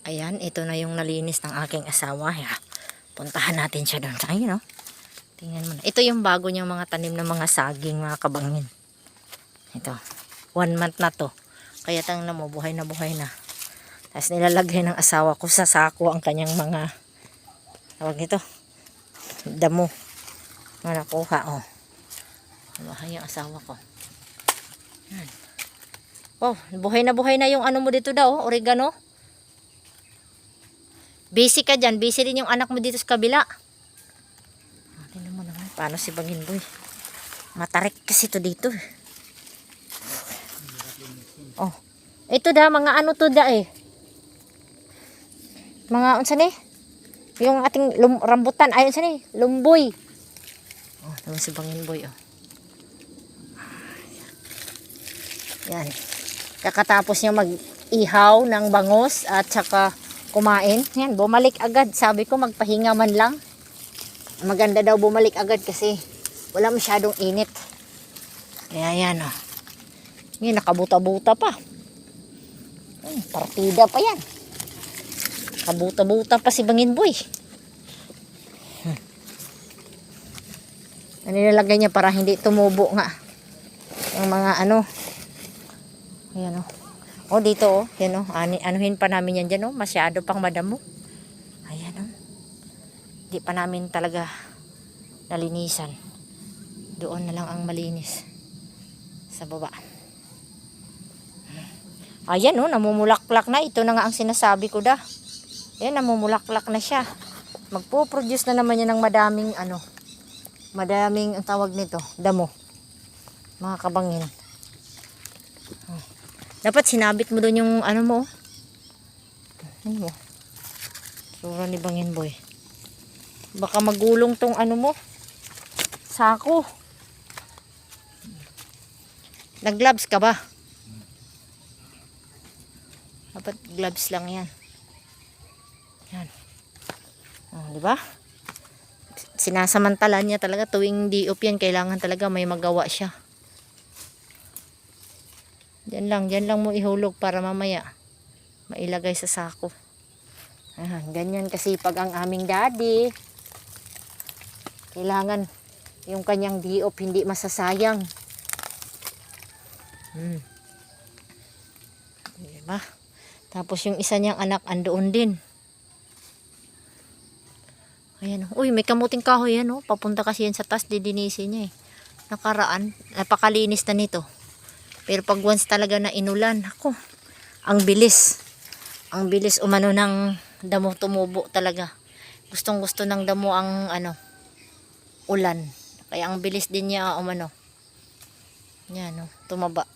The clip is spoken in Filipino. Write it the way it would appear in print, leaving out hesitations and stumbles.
Ayan, ito na yung nalinis ng aking asawa. Puntahan natin siya doon. Ayun, no? Tingnan mo na. Ito yung bago niyang mga tanim ng mga saging, mga kabangin. Ito. 1 month na to. Kaya tingnan mo, buhay na buhay na. Tapos nilalagay ng asawa ko sa sako ang kanyang mga, tawag nito, damo. Mga nakuha, oh. Buhay yung asawa ko. Yan. Oh, buhay na yung ano mo dito daw, oregano. Busy ka dyan. Busy rin yung anak mo dito sa kabila. Tingnan mo naman. Paano si Bangin Boy? Matarik kasi to dito. Oh. Ito da. Mga ano to da eh. Mga unsan eh. Yung ating rambutan. Ay unsan eh. Lumboy. Oh. Naman si Bangin Boy oh. Yan. Kakatapos niya mag-ihaw ng bangos at saka kumain. Yan, bumalik agad. Sabi ko magpahinga man lang. Maganda daw bumalik agad kasi wala masyadong init. Kaya yan oh. Yan, nakabuta-buta pa. Partida pa yan. Nakabuta-buta pa si Bangin Boy. Nilalagay niya para hindi tumubo nga. Ang mga ano. Ayan oh. Oh, dito oh. Yan oh. Anuhin pa namin yan dyan oh. Masyado pang madamo. Ayan oh. Hindi pa namin talaga nalinisan. Doon na lang ang malinis. Sa baba. Ayan oh. Namumulaklak na. Ito na nga ang sinasabi ko da. Ayan, namumulaklak na siya. Magpo-produce na naman yan ng madaming ano. Madaming ang tawag nito. Damo. Mga kabangin. Dapat sinabit mo doon yung ano mo. Ano mo? Sura ni Bangin Boy. Baka magulong tong ano mo. Sako. Nag-gloves ka ba? Dapat gloves lang yan. Yan. Oh, di ba? Sinasamantala niya talaga tuwing di-op yan. Kailangan talaga may magawa siya. Diyan lang mo ihulog para mamaya mailagay sa sako. Ganyan kasi pag ang aming daddy. Kailangan yung kanyang diop hindi masasayang. Diba? Tapos yung isa niyang anak andoon din. Ayan. Uy, may kamuting kahoy yan oh. Papunta kasi yan sa taas, didinisin niya eh. Nakaraan, napakalinis na nito. Pero pag once talaga na inulan, ako, ang bilis. Ang bilis umano ng damo tumubo talaga. Gustong gusto ng damo ang ano, ulan. Kaya ang bilis din niya umano. Yan, no, tumaba.